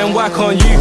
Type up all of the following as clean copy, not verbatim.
then whack on you.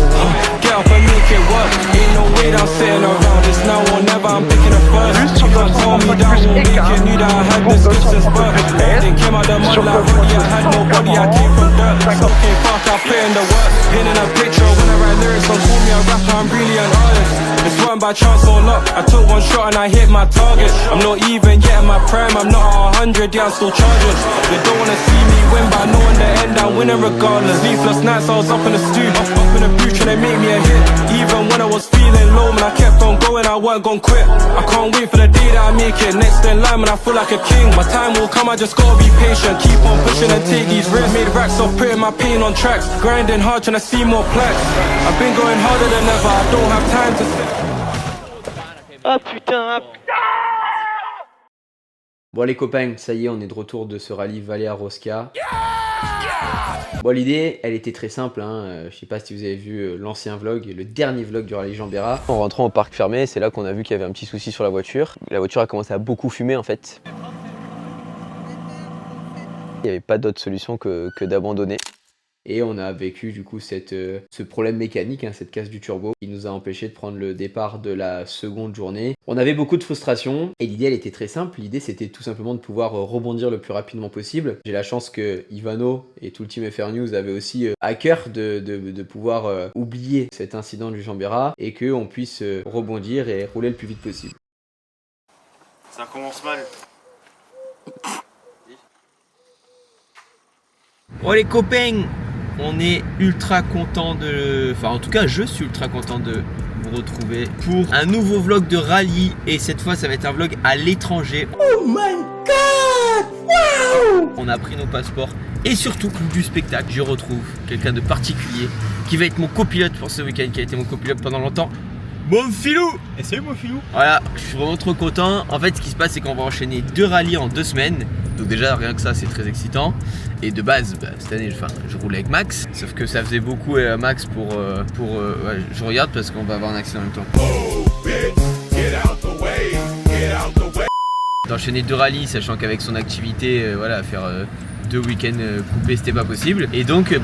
Get up and make it work. Ain't no way that I'm sitting around. It's now or never, I'm picking it first. You can't tell me that won't make it. Knew that I had the skills since birth. Then came out the mud like Roddy. I had nobody, I came from dirt. So came fast, I put in the work. Painting a picture when I write lyrics. Don't call me a rapper, I'm really an artist. It's one by chance or luck. I took one shot and I hit my target. I'm not even yet in my prime. I'm not 100, yeah, I'm still charging. They don't wanna see me win, but I know in the end I'm winning regardless. Sleepless nights, I was up in the stew, up in the booth trying to make me a hit. Even when I was feeling low, man, I kept on going, I weren't gon' quit. I can't wait for the day that I make it. Next in line, man, I feel like a king. My time will come, I just gotta be patient. Keep on pushing and take these risks. Made racks off putting my pain on tracks. Grinding hard, trying to see more plaques. I've been going harder than ever, I don't have time to sit. Ah putain, Bon les copains, ça y est, on est de retour de ce rallye Valea Rosca. Bon, l'idée, elle était très simple, hein. Je sais pas si vous avez vu l'ancien vlog, le dernier vlog du rallye Jean Bérat. En rentrant au parc fermé, c'est là qu'on a vu qu'il y avait un petit souci sur la voiture. La voiture a commencé à beaucoup fumer en fait. Il n'y avait pas d'autre solution que d'abandonner. Et on a vécu du coup ce problème mécanique, hein, cette casse du turbo qui nous a empêché de prendre le départ de la seconde journée. On avait beaucoup de frustration et l'idée elle était très simple. L'idée c'était tout simplement de pouvoir rebondir le plus rapidement possible. J'ai la chance que Ivano et tout le team FR News avaient aussi à cœur de pouvoir oublier cet incident du Jean Bérat et qu'on puisse rebondir et rouler le plus vite possible. Ça commence mal. Bon les copains, on est ultra content enfin en tout cas je suis ultra content de vous retrouver pour un nouveau vlog de rallye. Et cette fois ça va être un vlog à l'étranger. Oh my god, wow. On a pris nos passeports et surtout du spectacle. Je retrouve quelqu'un de particulier qui va être mon copilote pour ce week-end, qui a été mon copilote pendant longtemps. Mon filou! Et salut mon filou! Voilà, je suis vraiment trop content. En fait ce qui se passe c'est qu'on va enchaîner 2 rallyes en 2 semaines. Donc déjà rien que ça c'est très excitant. Et de base cette année je roule avec Max. Sauf que ça faisait beaucoup Max pour ouais, je regarde parce qu'on va avoir un accident en même temps. D'enchaîner 2 rallyes sachant qu'avec son activité voilà faire 2 week-ends coupés c'était pas possible. Et donc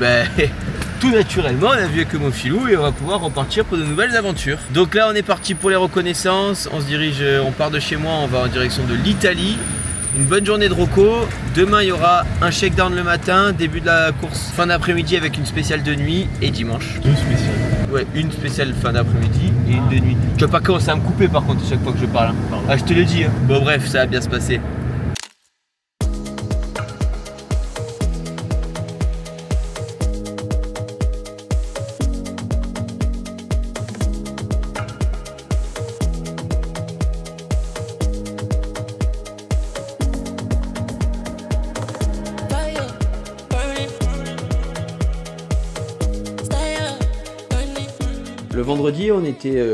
tout naturellement on a vu avec mon filou et on va pouvoir repartir pour de nouvelles aventures. Donc là on est parti pour les reconnaissances. On se dirige, on part de chez moi, on va en direction de l'Italie. Une bonne journée de Rocco. Demain il y aura un shakedown le matin, début de la course fin d'après-midi avec une spéciale de nuit. Et dimanche 2 spéciales. Ouais, une spéciale fin d'après-midi et une de nuit. Tu vas pas commencer à me couper par contre à chaque fois que je parle hein. Ah je te l'ai dit hein. Bon bref, ça va bien se passer. Le vendredi, on était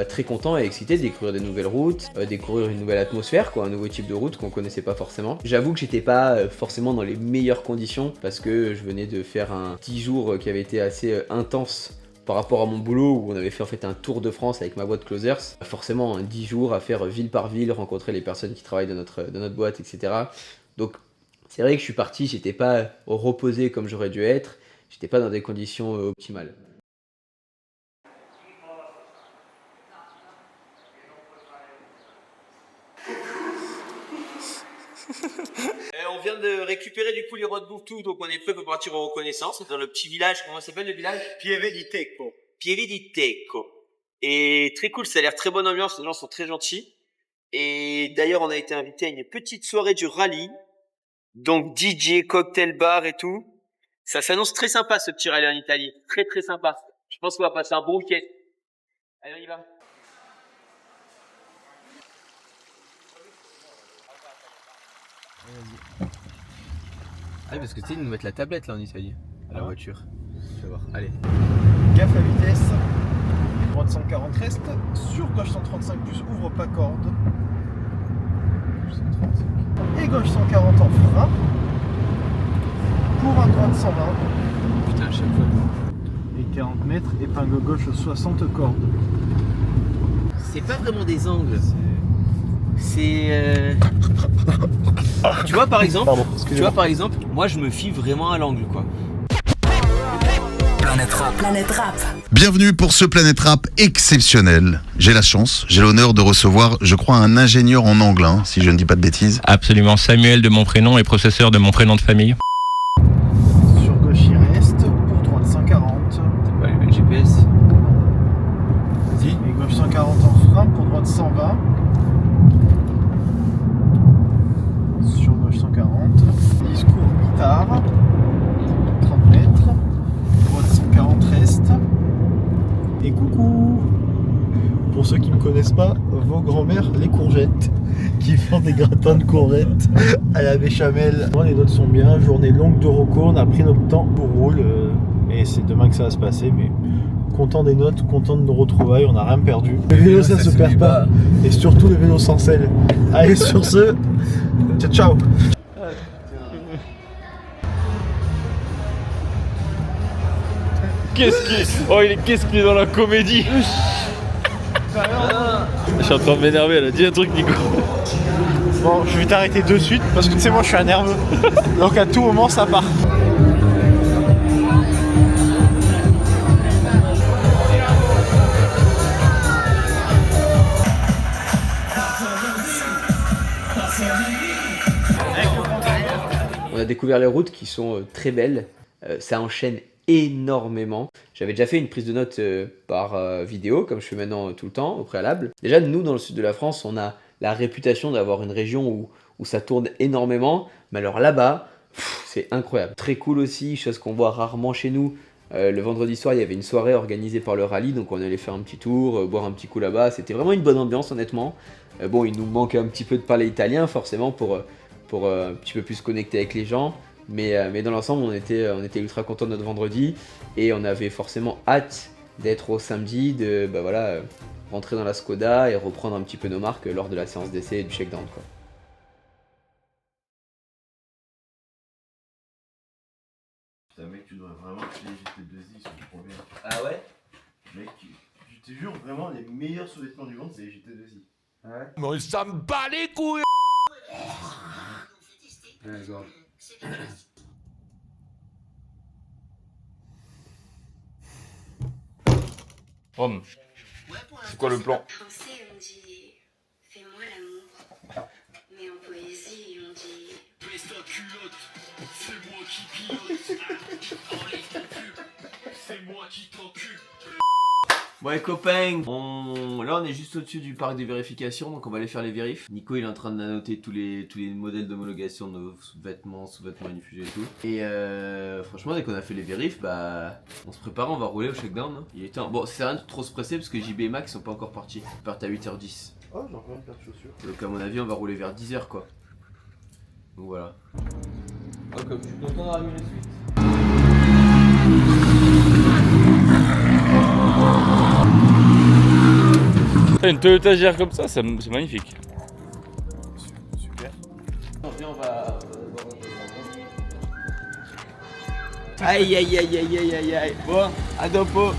très content et excité de découvrir des nouvelles routes, découvrir une nouvelle atmosphère, quoi, un nouveau type de route qu'on connaissait pas forcément. J'avoue que j'étais pas forcément dans les meilleures conditions parce que je venais de faire un 10 jours qui avait été assez intense par rapport à mon boulot où on avait fait en fait un tour de France avec ma boîte Closers. Forcément, 10 jours à faire ville par ville, rencontrer les personnes qui travaillent dans notre boîte, etc. Donc c'est vrai que je suis parti, j'étais pas reposé comme j'aurais dû être, j'étais pas dans des conditions optimales. On vient de récupérer du coup les roadbook tout, donc on est prêt pour partir en reconnaissance dans le petit village. Comment s'appelle le village? Pieve di Tecco. Pieve di Tecco. Et très cool, ça a l'air très bonne ambiance, les gens sont très gentils. Et d'ailleurs on a été invité à une petite soirée du rallye. Donc DJ, cocktail bar et tout. Ça s'annonce très sympa ce petit rallye en Italie. Très très sympa. Je pense qu'on va passer un bon week-end. Allez on y va. Ah parce que tu sais, ils nous mettent la tablette là en Italie, à la voiture. Tu vas voir, allez. Gaffe à vitesse. Droite 140 reste. Sur gauche 135 plus ouvre pas corde. Et gauche 140 en frein. Pour un droite 120. Putain, à chaque fois. Et 40 mètres, épingle gauche 60 cordes. C'est pas vraiment des angles. C'est tu vois par exemple, moi je me fie vraiment à l'angle quoi. Planète Rap. Planète Rap. Bienvenue pour ce Planète Rap exceptionnel. J'ai la chance, j'ai l'honneur de recevoir, je crois, un ingénieur en anglais, si je ne dis pas de bêtises. Absolument, Samuel de mon prénom et processeur de mon prénom de famille. Sur gauche il reste, pour droite 140. T'as pas allumé le GPS? Vas-y. Et gauche 140 en frein, pour droite 120. Sur gauche 140. Discours guitare. 30 mètres. Droite 140 reste. Et coucou! Pour ceux qui ne me connaissent pas, vos grands-mères, les courgettes, qui font des gratins de courgettes à la béchamel. Les notes sont bien, journée longue de Rocco, on a pris notre temps pour roule et c'est demain que ça va se passer, mais content des notes, content de nos retrouvailles, on n'a rien perdu. Le vélo ça se perd pas, et surtout le vélo sans selle. Allez sur ce, ciao ciao. Qu'est-ce qu'il est dans la comédie? Je suis en train de m'énerver, elle a dit un truc, Nico. Bon, je vais t'arrêter de suite parce que tu sais, moi je suis un nerveux. Donc à tout moment ça part. On a découvert les routes qui sont très belles, ça enchaîne énormément. J'avais déjà fait une prise de notes par vidéo, comme je fais maintenant tout le temps, au préalable. Déjà, nous, dans le sud de la France, on a la réputation d'avoir une région où ça tourne énormément, mais alors là-bas, c'est incroyable. Très cool aussi, chose qu'on voit rarement chez nous. Le vendredi soir, il y avait une soirée organisée par le rallye, donc on allait faire un petit tour, boire un petit coup là-bas. C'était vraiment une bonne ambiance, honnêtement. Bon, il nous manque un petit peu de parler italien, forcément, pour un petit peu plus connecter avec les gens. Mais dans l'ensemble, on était ultra contents de notre vendredi et on avait forcément hâte d'être au samedi, de rentrer dans la Skoda et reprendre un petit peu nos marques lors de la séance d'essai et du shakedown, quoi. Putain mec, tu devrais vraiment que les GT2i, ils sont trop bien. Ah ouais? Mec, je te jure, vraiment, les meilleurs sous-vêtements du monde, c'est les GT2i. Ah ouais? Mais ça me bat les couilles. D'accord. Rome, c'est quoi le plan? En français, on dit fais-moi l'amour. Mais en poésie, on dit baisse ta culotte, c'est moi qui pilote. Enlève ton cul, c'est moi qui t'encule. Bon les copains, là on est juste au-dessus du parc de vérification, donc on va aller faire les vérifs. Nico il est en train d'annoter tous les modèles d'homologation de nos sous-vêtements inifugés et tout. Et franchement dès qu'on a fait les vérifs, bah on se prépare, on va rouler au shakedown. Hein. Il est temps. Bon ça sert à rien de trop se presser parce que JB et Max sont pas encore partis. Ils partent à 8h10. Oh, j'ai encore une paire de chaussures. Donc à mon avis on va rouler vers 10h quoi. Donc voilà. Oh, comme je suis content d'avoir mis la suite. Une Toyota GR comme ça, c'est magnifique. Super. Viens, on va... Aïe aïe aïe aïe aïe aïe aïe. Bon, à dopo.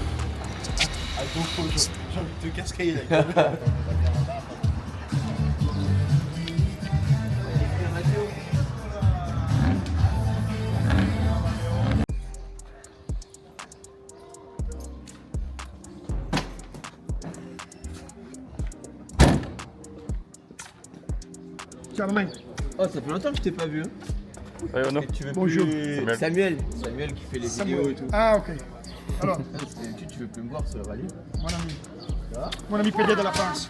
J'ai envie de te cascailler la gueule. Oh, ça fait longtemps que je t'ai pas vu. Hein. Ouais, non. Bonjour. Samuel qui fait les vidéos et tout. Ah ok. Alors, Tu veux plus me voir sur le rallye? mon ami PD de la France.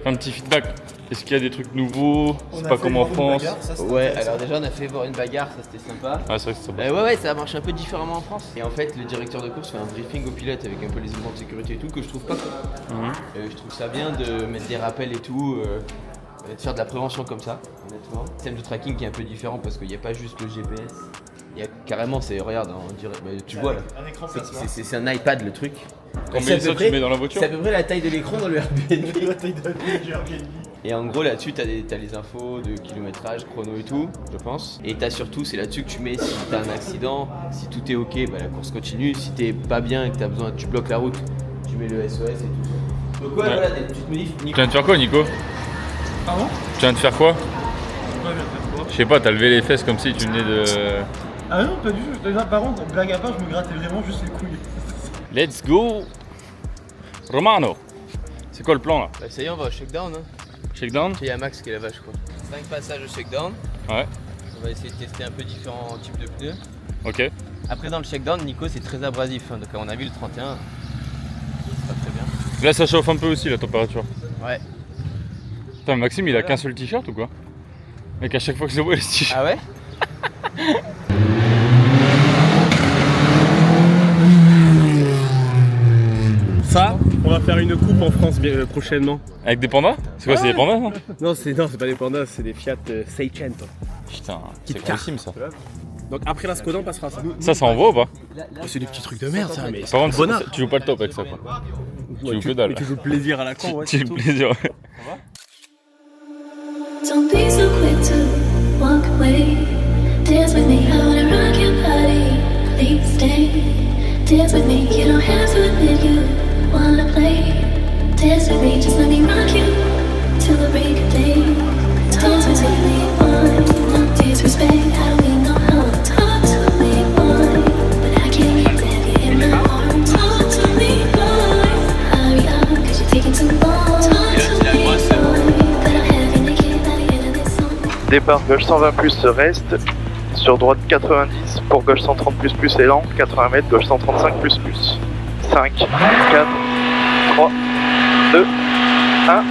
Un petit feedback. Est-ce qu'il y a des trucs nouveaux? C'est pas comme en France. Ouais, alors déjà on a fait voir une bagarre, ça c'était sympa. Ah, c'est vrai que c'est sympa. Ouais, ça marche un peu différemment en France. Et en fait, le directeur de course fait un briefing au pilote avec un peu les éléments de sécurité et tout que je trouve pas cool. Je trouve ça bien de mettre des rappels et tout, de faire de la prévention comme ça, honnêtement. Le système de tracking qui est un peu différent parce qu'il n'y a pas juste le GPS. Il y a carrément, regarde, on dirait, tu vois là, Un écran c'est un iPad le truc. Combien ça tu mets dans la voiture? C'est à peu près la taille de l'écran dans le Airbnb. La taille de Airbnb. Et en gros là-dessus t'as les infos de kilométrage, chrono et tout, je pense. Et t'as surtout, c'est là-dessus que tu mets si t'as un accident, si tout est ok, bah la course continue. Si t'es pas bien et que t'as besoin, tu bloques la route, tu mets le SOS et tout. Donc ouais, voilà, des petites modifs. Tu viens de faire quoi, Nico? Pardon? Tu viens de faire quoi? Pourquoi je viens de faire quoi? Je sais pas, t'as levé les fesses comme si tu venais de... Ah non, pas du tout. Là, par contre, blague à part, je me grattais vraiment juste les couilles. Let's go Romano. C'est quoi le plan là? Bah ça y est, on va au shakedown. Hein. Shakedown? Il y a Max qui est là-bas, je crois. 5 passages au shakedown. Ouais. On va essayer de tester un peu différents types de pneus. Ok. Après, dans le shakedown, Nico, c'est très abrasif. Hein. Donc, à mon avis, le 31, c'est pas très bien. Là, ça chauffe un peu aussi la température. Ouais. Putain, Maxime, il a qu'un seul t-shirt ou quoi? Mec, à chaque fois que je le vois, il a ce t-shirt. Ah ouais? Ça, on va faire une coupe en France prochainement. Avec des pandas? C'est quoi, c'est des pandas non? Non, c'est pas des pandas, c'est des Fiat 600. Putain, c'est Kit grandissime ça. Donc après la Skoda, on passera ça. Ça envoie ou pas? C'est des petits trucs de merde, ça, mais Par contre, bonheur. tu joues pas le top avec ça quoi. Tu joues que dalle. Tu joues le plaisir à la con, ouais. Tu joues le plaisir. Don't be so quick to walk away. Dance with me, I wanna rock your body. Please stay. Dance with me, you don't have to admit you wanna play. Dance with me, just let me rock you till the break of day. Talk to me, boy, no disrespect. I don't mean no harm. Talk to me, boy, but I can't have you in my arms. Talk to me, boy, hurry up, 'cause you're taking too long. Talk to me, boy, but I'm having to get by the end of this song. Départ gauche 120 plus reste, sur droite 90, pour gauche 130 plus élan, 80 mètres, gauche 135 plus. 5, 4, 3, 2, 1,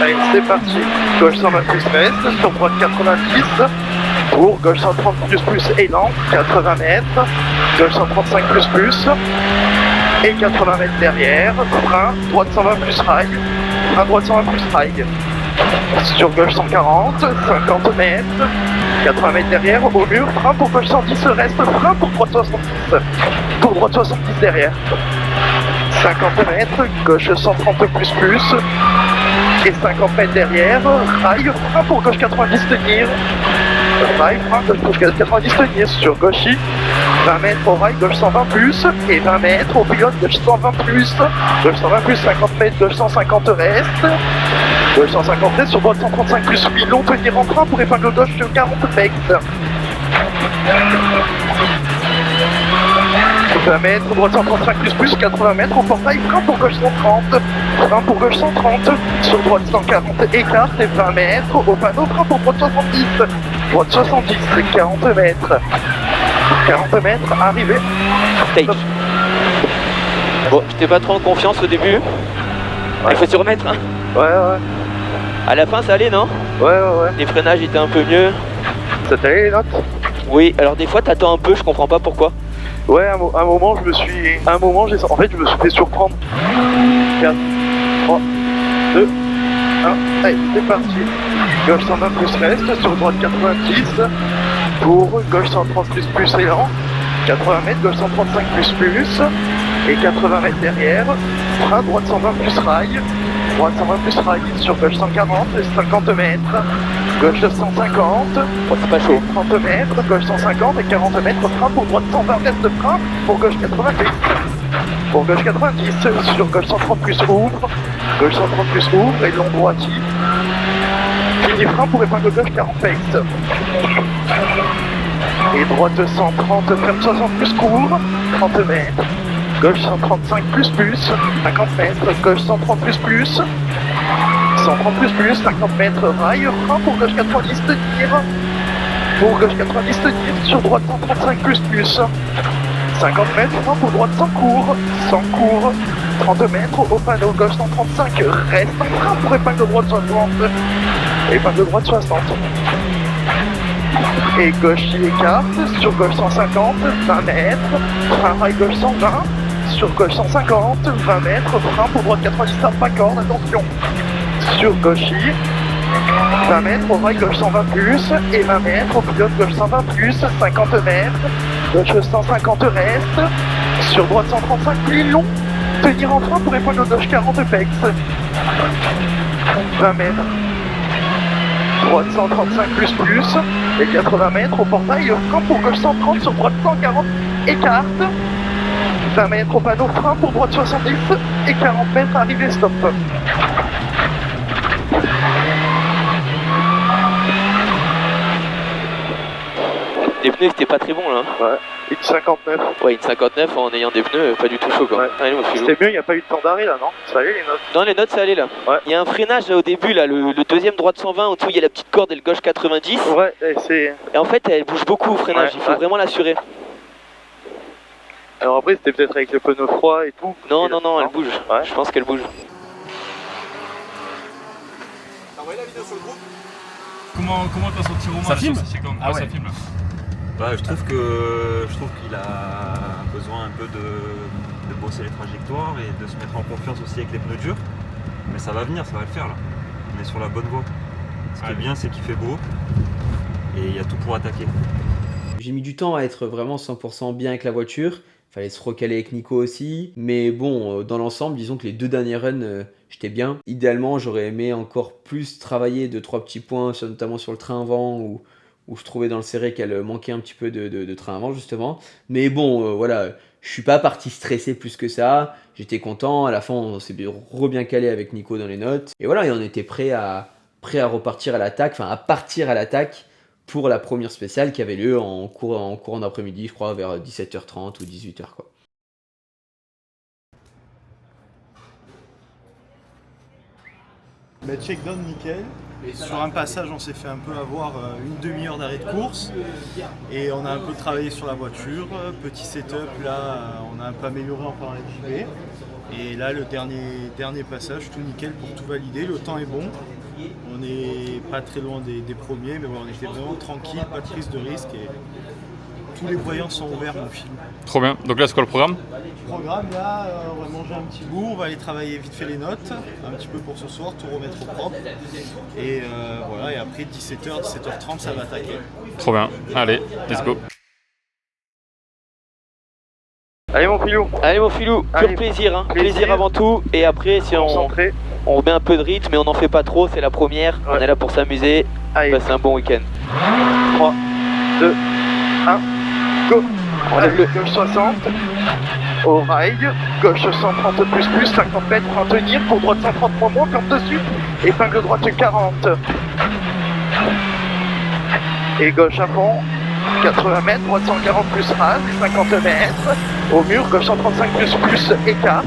allez c'est parti, gauche 120 plus reste, sur droite 90, pour gauche 130 plus élan, 80 mètres, gauche 135 plus, et 80 mètres derrière, frein, droite 120 plus rail, frein droite 120 plus rail. Sur gauche 140, 50 mètres, 80 mètres derrière, au mur, frein pour gauche 110, reste, frein pour droite 70, pour droite 70 derrière. 50 mètres, gauche 130 plus, et 50 mètres derrière, rail, frein pour gauche 90 tenir, rail, frein, gauche 90 tenir, sur gauche, 20 mètres au rail, gauche 120 plus, et 20 mètres au pilote, gauche 120 plus, gauche 120 plus, 50 mètres, gauche 150 reste, gauche 150 reste, sur droite 135 plus, pilon, tenir en frein pour épingle gauche 40 pecs. 20 mètres, droite 135 plus, 80 mètres au portail, frein pour gauche 130, frein pour gauche 130, sur droite 140 écart et 20 mètres au panneau, frein pour droite 70, droite 70, 40 mètres. 40 mètres, arrivé. Take. Bon, j'étais pas trop en confiance au début. Il faut se remettre, hein. Ouais. À la fin, ça allait, non? Ouais. Les freinages étaient un peu mieux. Ça t'allait les notes? Oui, alors des fois, t'attends un peu, je comprends pas pourquoi. Ouais, un moment, je me suis fait surprendre. 4, 3, 2, 1, allez, c'est parti. Gauche 120 plus reste, sur droite 90, pour gauche 130 plus élan, 80 mètres, gauche 135 plus, et 80 mètres derrière, frein, droite 120 plus rail, droite 120 plus rail, sur gauche 140, 50 mètres, gauche 150, c'est pas chaud. 30 mètres, gauche 150 et 40 mètres, frein pour droite 120 mètres de frein, pour gauche 90. Pour gauche 90, sur gauche 130 plus ouvre, gauche 130 plus ouvre et long droiti. Fini frein pour épingle gauche 40 pecs. Et droite 130, ferme 60 plus court, 30 mètres. Gauche 135 plus, 50 mètres, gauche 130 plus, 130 plus, 50 mètres, rail, frein pour gauche 90 tenir. Pour gauche 90 tenir, sur droite 135 plus, 50 mètres, frein pour droite 100 court, 30 mètres, au panneau gauche 135, reste en frein pour épingle droite 60, épingle droite 60. Et gauche il écarte, sur gauche 150, 20 mètres, frein rail gauche 120, sur gauche 150, 20 mètres, frein pour droite 90, pas corde, attention. Sur gauche 20 mètres, au rail gauche 120 plus, et 20 mètres, au pilote gauche 120 plus, 50 mètres, gauche 150 reste, sur droite 135 plus long, tenir en frein pour épingle gauche 40 pecs. 20 mètres. Droite 135 plus, et 80 mètres au portail, frein pour gauche 130, sur droite 140, écarte. 20 mètres au panneau, frein pour droite 70, et 40 mètres, arrivée stop. Les pneus c'était pas très bon là. Ouais, une 59. Ouais, une 59 en ayant des pneus pas du tout chaud quoi. Ouais. Allez, mon filou. C'était mieux, il n'y a pas eu de temps d'arrêt là, non? Ça allait les notes? Non, les notes ça allait là. Ouais. Il y a un freinage là, au début là, le deuxième droite 120, au dessous il y a la petite corde et le gauche 90. Ouais, c'est... Et en fait elle bouge beaucoup au freinage, Ouais, il faut ouais. vraiment l'assurer. Alors après c'était peut-être avec le pneu froid et tout. Non, non, non, elle bouge. Ouais. Je pense qu'elle bouge. Comment t'as senti Romain? Ça filme? Ah ouais, ça filme là. Bah, je trouve qu'il a besoin un peu de bosser les trajectoires et de se mettre en confiance aussi avec les pneus durs. Mais ça va venir, ça va le faire là. On est sur la bonne voie. Ce qui est bien, c'est qu'il fait beau et il y a tout pour attaquer. J'ai mis du temps à être vraiment 100% bien avec la voiture. Fallait se recaler avec Nico aussi. Mais bon, dans l'ensemble, disons que les 2 derniers runs, j'étais bien. Idéalement, j'aurais aimé encore plus travailler 2-3 petits points, notamment sur le train avant, où je trouvais dans le serré qu'elle manquait un petit peu de train avant, justement. Mais bon, voilà, je suis pas parti stressé plus que ça. J'étais content. À la fin, on s'est bien calé avec Nico dans les notes. Et voilà, et on était prêt à repartir à l'attaque, enfin à partir à l'attaque pour la première spéciale qui avait lieu en courant d'après-midi, je crois, vers 17h30 ou 18h, quoi. Bah, check-down nickel. Sur un passage, on s'est fait un peu avoir une demi-heure d'arrêt de course et on a un peu travaillé sur la voiture. Petit setup, là, on a un peu amélioré en parlant avec JB. Et là, le dernier passage, tout nickel pour tout valider. Le temps est bon. On n'est pas très loin des premiers, mais voilà, on était vraiment tranquille, pas de prise de risque et tous les voyants sont ouverts, mon film. Trop bien. Donc là, c'est quoi le programme? Programme là, on va manger un petit bout, on va aller travailler vite fait les notes, un petit peu pour ce soir, tout remettre au propre. Et voilà, et après 17h, 17h30, ça va attaquer. Trop bien. Allez, let's go. Allez mon filou. Allez mon filou, pur Allez, plaisir, hein. plaisir. Plaisir avant tout. Et après, si on remet un peu de rythme, mais on n'en fait pas trop, c'est la première. Ouais. On est là pour s'amuser, passer un bon week-end. 3, 2, 1, go. On lève le Gauche 60, au rail, gauche 130 plus, 50 mètres pour en tenir, pour droite 130 moins, ferme dessus, épingle droite 40. Et gauche à fond, 80 mètres, droite 140 plus rase, 50 mètres, au mur, gauche 135 plus, écarte,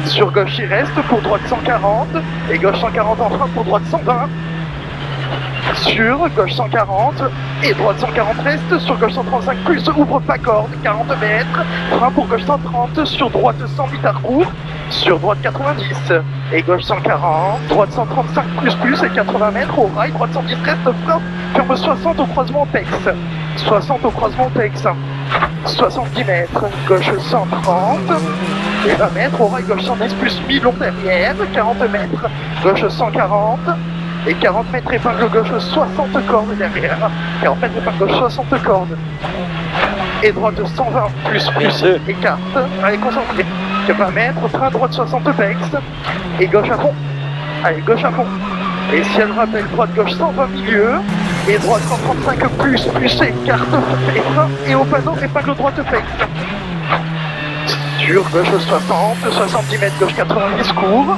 sur gauche il reste, pour droite 140, et gauche 140 en frein, pour droite 120. Sur gauche 140 et droite 140 reste, sur gauche 135 plus, ouvre pas corde, 40 mètres, frein pour gauche 130, sur droite 100 mi-parcours, sur droite 90 et gauche 140, droite 135 plus et 80 mètres au rail, droite 110 reste, frein, ferme 60 au croisement PEX, 60 au croisement PEX, 70 mètres, gauche 130 et 20 mètres au rail, gauche 110 plus, mi-long derrière, 40 mètres, gauche 140 et 40 mètres épingle gauche 60 cordes derrière, 40 mètres épingle gauche 60 cordes et droite 120 plus écarte, allez concentré, 20 mètres, frein droite 60 pex et gauche à fond, allez gauche à fond, et si elle rappelle droite gauche 120 milieu et droite 135 plus écarte et frein et au panneau épingle droite pex. Sur gauche 60, 70 mètres, gauche 90 court,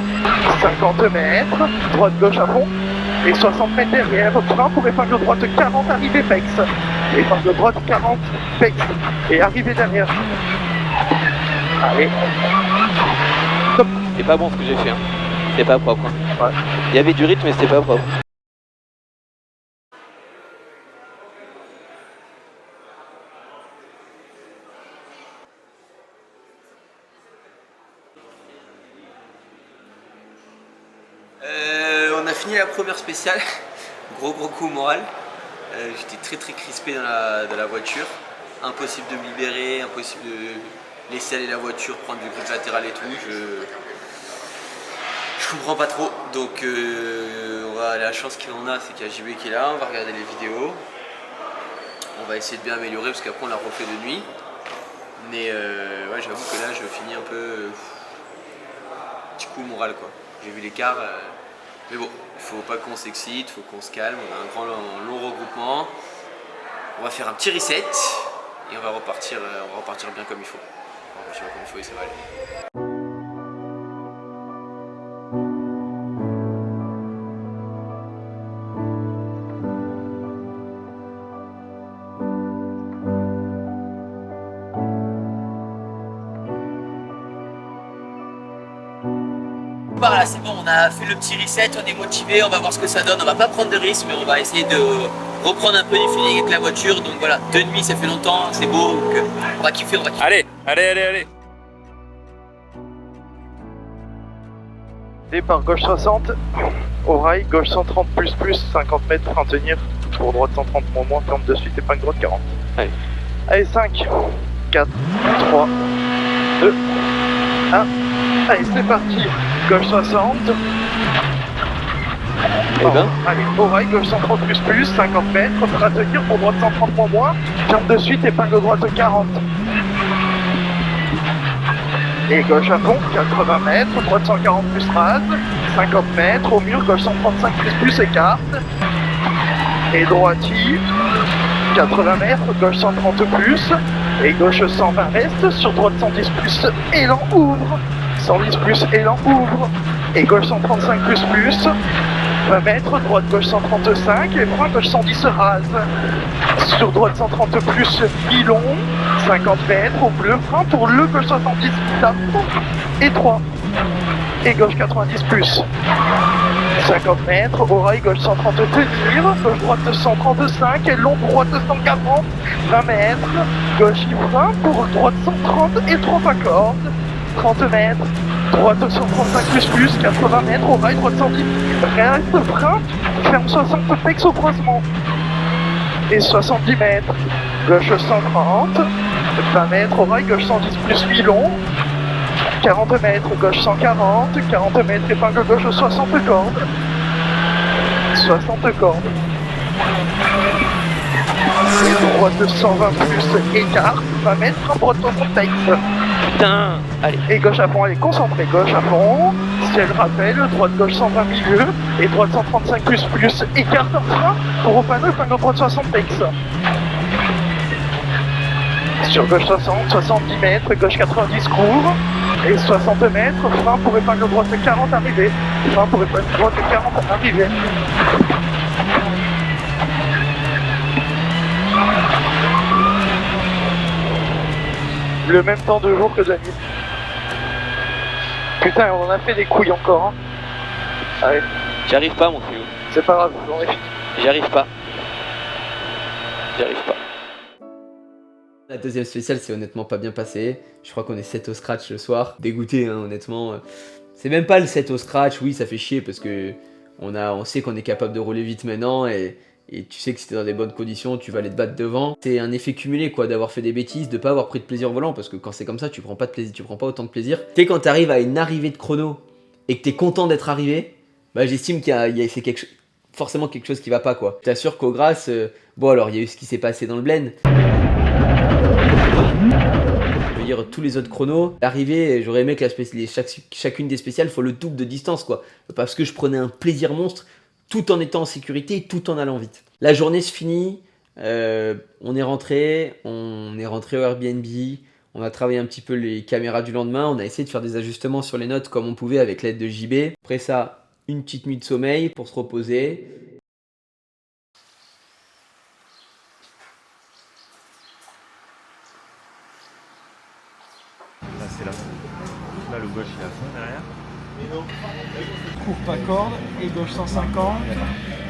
50 mètres, droite gauche à fond, et 60 mètres derrière, frein pour épingle droite 40, arrivée PEX, épingle droite 40, PEX, et arrivée derrière. Allez. Stop. C'est pas bon ce que j'ai fait, hein. C'était pas propre. Hein. Ouais. Il y avait du rythme mais c'était pas propre. On a fini la première spéciale, gros coup au moral. J'étais très crispé dans la voiture. Impossible de me libérer, impossible de laisser aller la voiture, prendre du grip latéral et tout. Je comprends pas trop. Donc la chance qu'on a, c'est qu'il y a JB qui est là, on va regarder les vidéos. On va essayer de bien améliorer parce qu'après on l'a refait de nuit. Mais ouais, j'avoue que là je finis un peu petit coup au moral quoi. J'ai vu l'écart. Mais bon, il faut pas qu'on s'excite, il faut qu'on se calme, on a un grand long regroupement. On va faire un petit reset et on va repartir bien comme il faut. On va repartir bien comme il faut et ça va aller. Voilà, c'est bon, on a fait le petit reset, on est motivé, on va voir ce que ça donne. On va pas prendre de risques, mais on va essayer de reprendre un peu du feeling avec la voiture. Donc voilà, 2 nuits, ça fait longtemps, c'est beau, donc on va kiffer, on va kiffer. Allez. Départ gauche 60, au rail, gauche 130 plus, 50 mètres, frein tenir, pour droite 130 moins, ferme de suite, épingle droite 40. Allez 5, 4, 3, 2, 1, allez c'est parti, gauche 60. Allez, au rail, gauche 130 plus, 50 mètres, frein tenir, pour droite 130 moins, ferme de suite, épingle droite 40. Et gauche à fond, 80 mètres, droite 140 plus rase, 50 mètres, au mur, gauche 135 plus, écarte. Et droitier, 80 mètres, gauche 130 plus, et gauche 120 reste, sur droite 110 plus, élan ouvre. 110 plus, élan ouvre. Et gauche 135 plus, 20 mètres, droite gauche 135, et frein gauche 110 rase. Sur droite 130 plus, pilon, 50 mètres, au bleu, frein pour le gauche 70, tape, et 3. Et gauche 90 plus. 50 mètres, au rail gauche 130 tenir, gauche droite 135, et long droite 140, 20 mètres, gauche frein pour droite 130 et 3 cordes. 30 mètres, droite 135 plus, 80 mètres, au rail droite 110, reste frein, ferme 60 pex au croisement. Et 70 mètres, gauche 130, 20 mètres, au rail gauche 110 plus, long, 40 mètres, gauche 140, 40 mètres, épingle gauche 60 cordes. 60 cordes. Et droite 120 plus, écart, 20 mètres, droite 60 pex. Putain, allez. Et gauche à fond, allez, concentré, gauche à fond, ciel rappel, droite gauche 120 milieu, et droite 135 plus, écart en frein, pour au panneau, épingle droite 60 pex. Sur gauche 60, 70 mètres, gauche 90 court, et 60 mètres, frein pour épingle droite 40 arrivé, frein pour épingle droite 40 arrivé. Le même temps de jour que Dani. Putain, on en a fait des couilles encore. Hein. Allez. J'arrive pas, mon Théo. C'est pas grave, on est fini. J'arrive pas. La deuxième spéciale c'est honnêtement pas bien passé. Je crois qu'on est 7 au scratch le soir. Dégoûté hein, honnêtement. C'est même pas le 7 au scratch, oui ça fait chier parce que on sait qu'on est capable de rouler vite maintenant et tu sais que si t'es dans des bonnes conditions, tu vas aller te battre devant. C'est un effet cumulé quoi, d'avoir fait des bêtises, de pas avoir pris de plaisir au volant parce que quand c'est comme ça, tu prends pas de plaisir, tu prends pas autant de plaisir. Tu sais quand t'arrives à une arrivée de chrono et que t'es content d'être arrivé, bah j'estime qu'il y a c'est forcément quelque chose qui va pas quoi. Je t'assure qu'au Grasse, bon alors il y a eu ce qui s'est passé dans le blend. Je veux dire tous les autres chronos, l'arrivée, j'aurais aimé que chacune des spéciales faut le double de distance quoi. Parce que je prenais un plaisir monstre tout en étant en sécurité, tout en allant vite. La journée se finit, on est rentré au Airbnb, on a travaillé un petit peu les caméras du lendemain, on a essayé de faire des ajustements sur les notes comme on pouvait avec l'aide de JB. Après ça, une petite nuit de sommeil pour se reposer. Là c'est là. Là le gauche il est à fond derrière. Court pas corde, et gauche 150,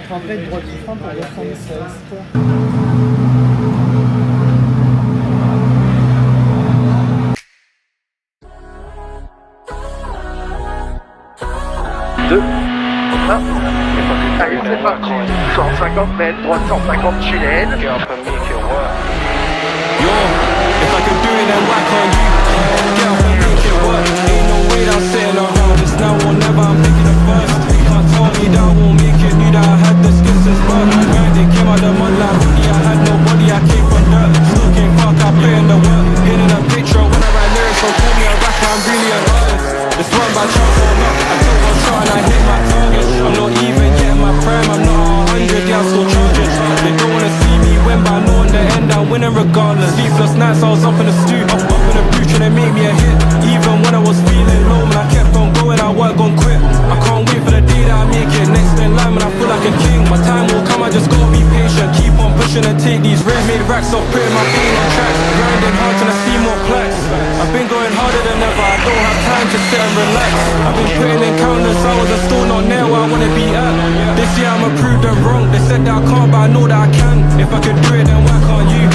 frein bête, droite du frein pour gauche 116. 2, 1, allez c'est parti, 150 mètres, droite 150 chilène. Yo, if I could do it, then why can't you? Get up and make it work. Ain't no way that I'm sitting around. It's now or never, I'm making it first. You can't tell me that I won't make it. Knew that I had the skills since birth. They came out the mud like Woody. I had nobody, I came from dirt. Still came fuck, I put in the work. Get in a picture when I write lyrics. Don't call me a rapper, I'm really an artist. It's run by chance or not. I took one shot and I hit my target. I'm not even getting my prime. I'm not 100, yeah, I'm still charging. They don't wanna see me win, but I know in the end I'm winning regardless. Sleepless nights, I was up in the stew, up in the booth trying to make me a hit. Even when I was feeling low, man, I kept on going, I weren't gon' quit. I can't wait for the day that I make it. Next in line, man, I feel like a king. My time will come, I just gotta be patient. Keep on pushing. shouldn't take these risks. Made racks off putting my pain on tracks. Grinding hard till I see more plaques. I've been going harder than ever, I don't have time to sit and relax. I've been putting in countless hours, I'm still not near where I wanna be at. This year I'ma prove them wrong. They said that I can't, but I know that I can. If I could do it, then why can't you?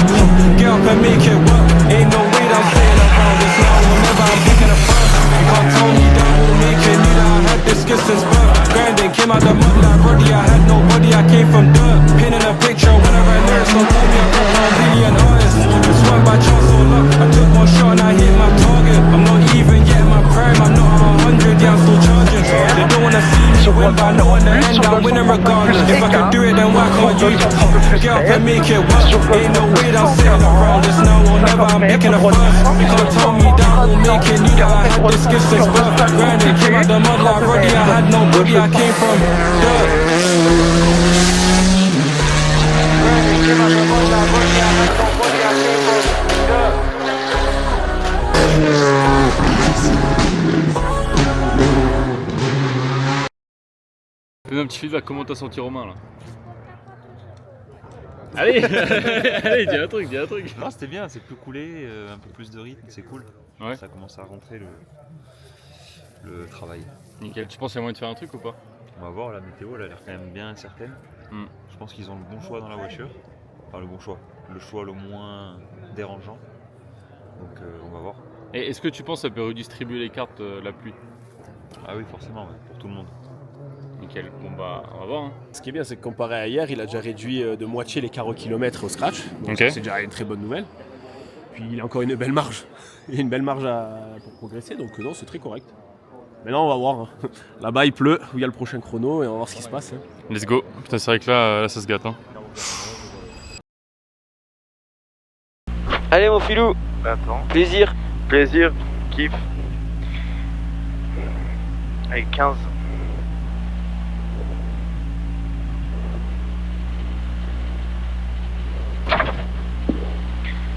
Get up and make it work. Ain't no way that I'm sitting around this now. Whenever I'm picking a first, you can't tell me that I won't make it. Knew that I had this skill since birth. Grinding, came out the mud like Roddy. I had nobody, I came from dirt. Pinning a picture when I write lyrics. Don't call me a rapper, I'm really an artist. It's one by chance or luck. I took one shot and I hit my target. I'm not even yet in my prime, I'm not 100, yeah I'm still charging. They don't wanna see me win, but I know in the end I'm winning regardless. If I could do it, then why can't you? Get up and make it work. Ain't no way that I'm sitting around this now or never. I'm making a fuss. You can't tell me that I won't make it. Knew that I had this gift since birth. Grinding, came out the mud like Roddy. I had nobody, I came from dirt. Grinding, came out the mud like Roddy. I had nobody, I came from dirt. Fais un petit feedback, comment t'as senti Romain là? Allez, allez, dis un truc, dis un truc. Non, c'était bien, c'est plus coulé, un peu plus de rythme, c'est cool. Ouais. Ça commence à rentrer le travail. Nickel, tu penses qu'il y a moyen de faire un truc ou pas? On va voir, la météo elle a l'air quand même bien incertaine. Je pense qu'ils ont le bon choix dans la voiture. Enfin le bon choix, le choix le moins dérangeant. Donc on va voir. Et est-ce que tu penses que ça peut redistribuer les cartes la pluie? Ah oui, forcément, ouais, pour tout le monde. Nickel, bon bah on va voir. Hein. Ce qui est bien, c'est que comparé à hier, il a déjà réduit de moitié les carreaux kilomètres au scratch. Donc c'est déjà une très bonne nouvelle. Puis il a encore une belle marge. Il y a une belle marge pour progresser, donc non, c'est très correct. Maintenant on va voir. Hein. Là-bas il pleut, où il y a le prochain chrono et on va voir ce qui se passe. Hein. Let's go. Putain, c'est vrai que là ça se gâte. Hein. Allez mon filou. Attends. Plaisir. Plaisir, kiff. Avec 15.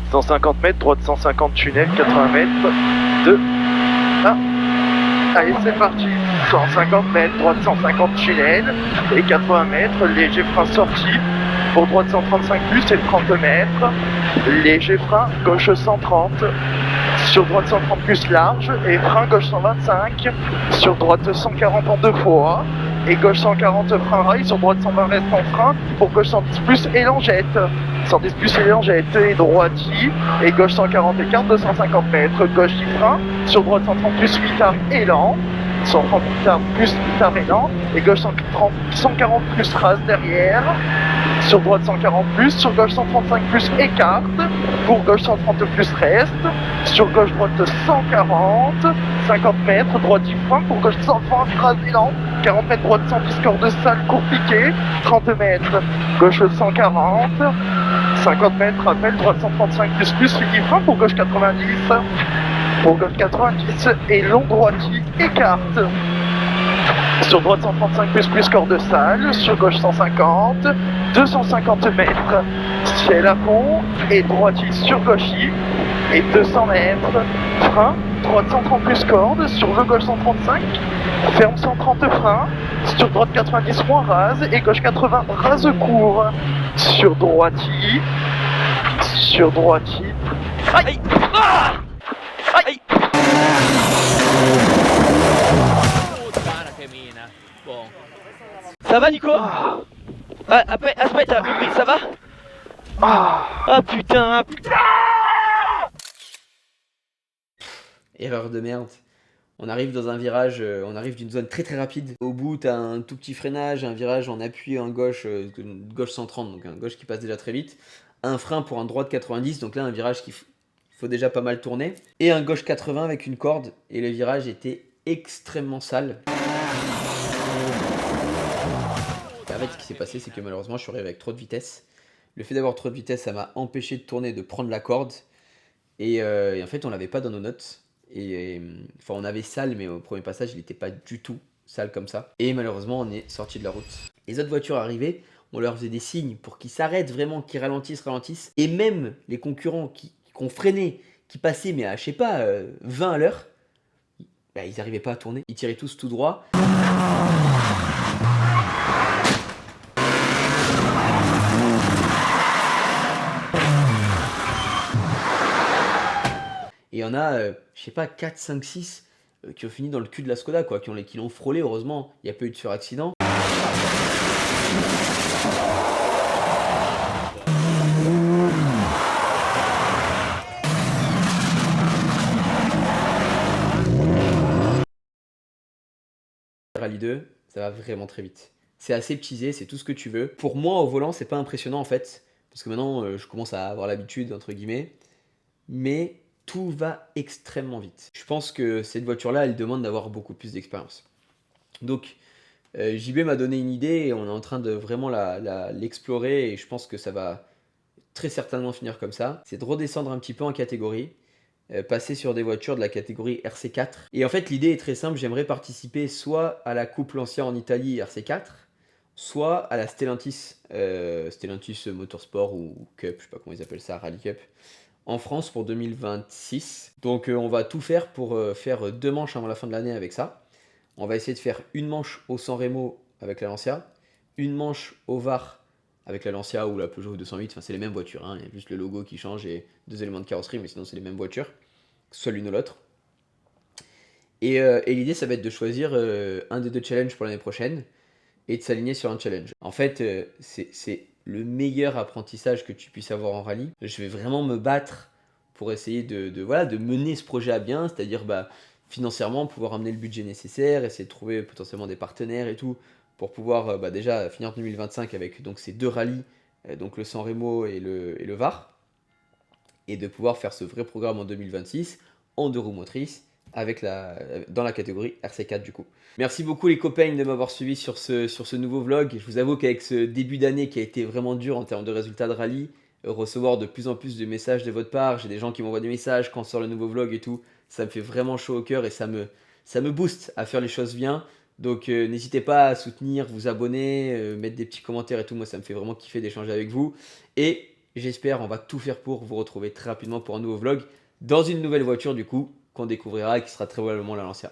« 150 mètres, droite 150 tunnel, 80 mètres, 2, 1. Allez, c'est parti. 150 mètres, droite 150 tunnel et 80 mètres, léger frein sorti. Pour droite 135 plus et 30 mètres, léger frein, gauche 130. Sur droite 130 plus large et frein gauche 125. Sur droite 140 en deux fois. Et gauche 140 frein rail, sur droite 120 reste en frein, pour gauche 110 plus et langette. 110 plus et langette et droiti, et gauche 140 écart, 250 mètres, gauche 10 frein, sur droite 130 plus 8 arts élan, 130 plus 8 arts élan, et gauche 140 plus rase derrière, sur droite 140 plus, sur gauche 135 plus écarte, pour gauche 130 plus reste, sur gauche droite 140, 50 mètres, droite 10 frein, pour gauche 120 rase élan, 40 mètres droite 110 corde sale, court piqué, 30 mètres, gauche 140, 50 mètres, rappel, droite 135 plus 8 frein, pour gauche 90, pour gauche 90 et long droiti, écarte. Sur droite 135 plus corde sale, sur gauche 150, 250 mètres, ciel à fond et droiti sur gauchi et 200 mètres, frein, droite 130 plus corde, sur le gauche 135, ferme 130 frein, sur droite 90 moins rase et gauche 80 rase court, sur droiti, aïe, ah aïe. Ça va Nico? Aspetta, Ulrich, ça va? Ah putain. Erreur de merde. On arrive dans un virage, on arrive d'une zone très très rapide. Au bout, t'as un tout petit freinage, un virage en appui en gauche, gauche 130, donc un gauche qui passe déjà très vite. Un frein pour un droite 90, donc là un virage qu'il faut déjà pas mal tourner. Et un gauche 80 avec une corde, et le virage était extrêmement sale. En fait, ce qui s'est passé, c'est que malheureusement, je suis arrivé avec trop de vitesse. Le fait d'avoir trop de vitesse, ça m'a empêché de tourner, de prendre la corde. Et en fait, on l'avait pas dans nos notes. Enfin, on avait sale, mais au premier passage, il n'était pas du tout sale comme ça. Et malheureusement, on est sorti de la route. Les autres voitures arrivaient, on leur faisait des signes pour qu'ils s'arrêtent vraiment, qu'ils ralentissent. Et même les concurrents qui ont freiné, qui passaient, mais à, je sais pas, 20 à l'heure, bah, ils n'arrivaient pas à tourner. Ils tiraient tous tout droit. en a, je sais pas, 4, 5, 6 qui ont fini dans le cul de la Skoda, quoi, qui l'ont frôlé, heureusement, il n'y a pas eu de suraccident. Rallye 2, ça va vraiment très vite. C'est aseptisé, c'est tout ce que tu veux. Pour moi, au volant, c'est pas impressionnant en fait, parce que maintenant, je commence à avoir l'habitude, entre guillemets, mais tout va extrêmement vite. Je pense que cette voiture-là, elle demande d'avoir beaucoup plus d'expérience. Donc, JB m'a donné une idée et on est en train de vraiment l'explorer et je pense que ça va très certainement finir comme ça. C'est de redescendre un petit peu en catégorie, passer sur des voitures de la catégorie RC4. Et en fait, l'idée est très simple, j'aimerais participer soit à la Coupe Lancia en Italie RC4, soit à la Stellantis, Stellantis Motorsport ou Cup, je sais pas comment ils appellent ça, Rally Cup, en France pour 2026. Donc on va tout faire pour faire 2 manches avant la fin de l'année avec ça. On va essayer de faire une manche au San Remo avec la Lancia, une manche au VAR avec la Lancia ou la Peugeot 208, enfin c'est les mêmes voitures, hein. Il y a juste le logo qui change et 2 éléments de carrosserie, mais sinon c'est les mêmes voitures, soit l'une ou l'autre. Et l'idée ça va être de choisir un des 2 challenges pour l'année prochaine et de s'aligner sur un challenge. En fait, c'est le meilleur apprentissage que tu puisses avoir en rallye. Je vais vraiment me battre pour essayer de mener ce projet à bien, c'est-à-dire financièrement pouvoir amener le budget nécessaire, essayer de trouver potentiellement des partenaires et tout, pour pouvoir déjà finir 2025 avec donc, ces 2 rallyes, donc le San Remo et le VAR, et de pouvoir faire ce vrai programme en 2026 en 2 roues motrices, dans la catégorie RC4 du coup. Merci beaucoup les copains de m'avoir suivi sur ce nouveau vlog. Je vous avoue qu'avec ce début d'année qui a été vraiment dur en termes de résultats de rallye, recevoir de plus en plus de messages de votre part, j'ai des gens qui m'envoient des messages quand sort le nouveau vlog et tout, ça me fait vraiment chaud au cœur et ça me booste à faire les choses bien. Donc n'hésitez pas à soutenir, vous abonner, mettre des petits commentaires et tout, moi ça me fait vraiment kiffer d'échanger avec vous. Et j'espère, on va tout faire pour vous retrouver très rapidement pour un nouveau vlog, dans une nouvelle voiture du coup, qu'on découvrira et qui sera très probablement la Lancia.